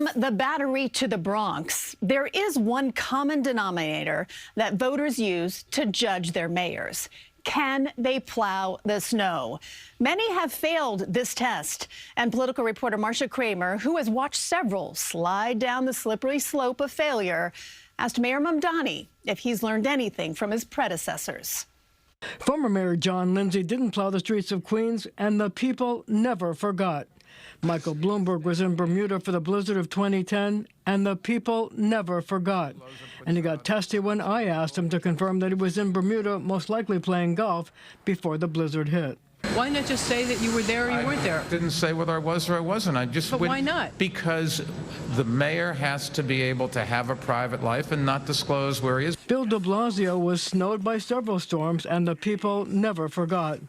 From the Battery to the Bronx, there is one common denominator that voters use to judge their mayors. Can they plow the snow? Many have failed this test. And political reporter Marcia Kramer, who has watched several slide down the slippery slope of failure, asked Mayor Mamdani if he's learned anything from his predecessors. Former Mayor John Lindsay didn't plow the streets of Queens, and the people never forgot. Michael Bloomberg was in Bermuda for the blizzard of 2010, and the people never forgot. And he got testy when I asked him to confirm that he was in Bermuda, most likely playing golf, before the blizzard hit. Why not just say that you were there or you weren't there? I didn't say whether I was or I wasn't. But why not? Because the mayor has to be able to have a private life and not disclose where he is. Bill de Blasio was snowed by several storms, and the people never forgot.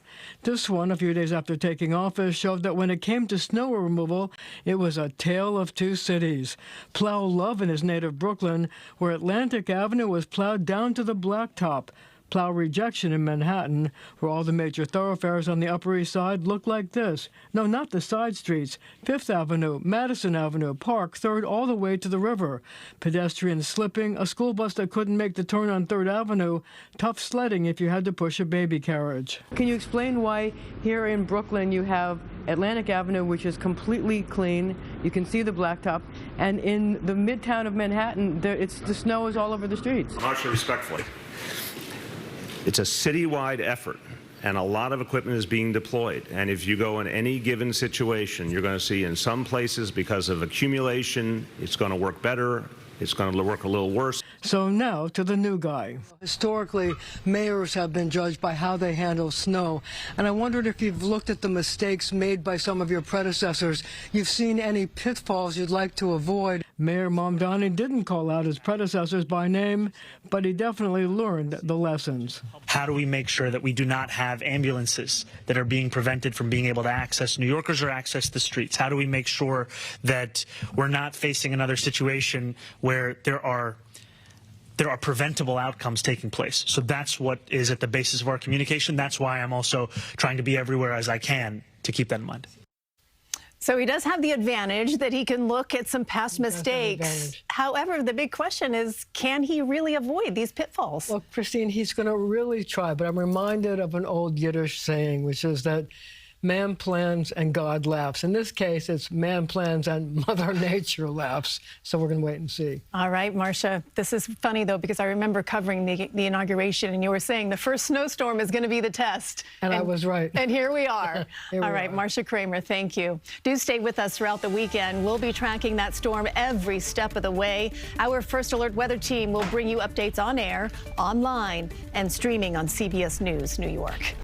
This one, a few days after taking office, showed that when it came to snow removal, it was a tale of two cities. Plow love in his native Brooklyn, where Atlantic Avenue was plowed down to the blacktop. Plow rejection in Manhattan, where all the major thoroughfares on the Upper East Side look like this. No, not the side streets. Fifth Avenue, Madison Avenue, Park, 3rd, all the way to the river. Pedestrians slipping, a school bus that couldn't make the turn on 3rd Avenue, tough sledding if you had to push a baby carriage. Can you explain why here in Brooklyn you have Atlantic Avenue, which is completely clean, you can see the blacktop, and in the midtown of Manhattan, the snow is all over the streets? Marcia, respectfully, it's a citywide effort, and a lot of equipment is being deployed. And if you go in any given situation, you're going to see in some places, because of accumulation, it's going to work better, it's going to work a little worse. So now to the new guy. Historically, mayors have been judged by how they handle snow. And I wondered if you've looked at the mistakes made by some of your predecessors. You've seen any pitfalls you'd like to avoid. Mayor Mamdani didn't call out his predecessors by name, but he definitely learned the lessons. How do we make sure that we do not have ambulances that are being prevented from being able to access New Yorkers or access the streets? How do we make sure that we're not facing another situation where there are preventable outcomes taking place? So that's what is at the basis of our communication. That's why I'm also trying to be everywhere as I can to keep that in mind. So he does have the advantage that he can look at some past mistakes. However, the big question is, can he really avoid these pitfalls? Well, Christine, he's going to really try, but I'm reminded of an old Yiddish saying, which is that man plans and God laughs. In this case, it's man plans and Mother Nature laughs. So we're going to wait and see. All right, Marcia. This is funny, though, because I remember covering the inauguration, and you were saying the first snowstorm is going to be the test. And I was right. And here we are. All right, are. Marcia Kramer, thank you. Do stay with us throughout the weekend. We'll be tracking that storm every step of the way. Our First Alert weather team will bring you updates on air, online, and streaming on CBS News New York.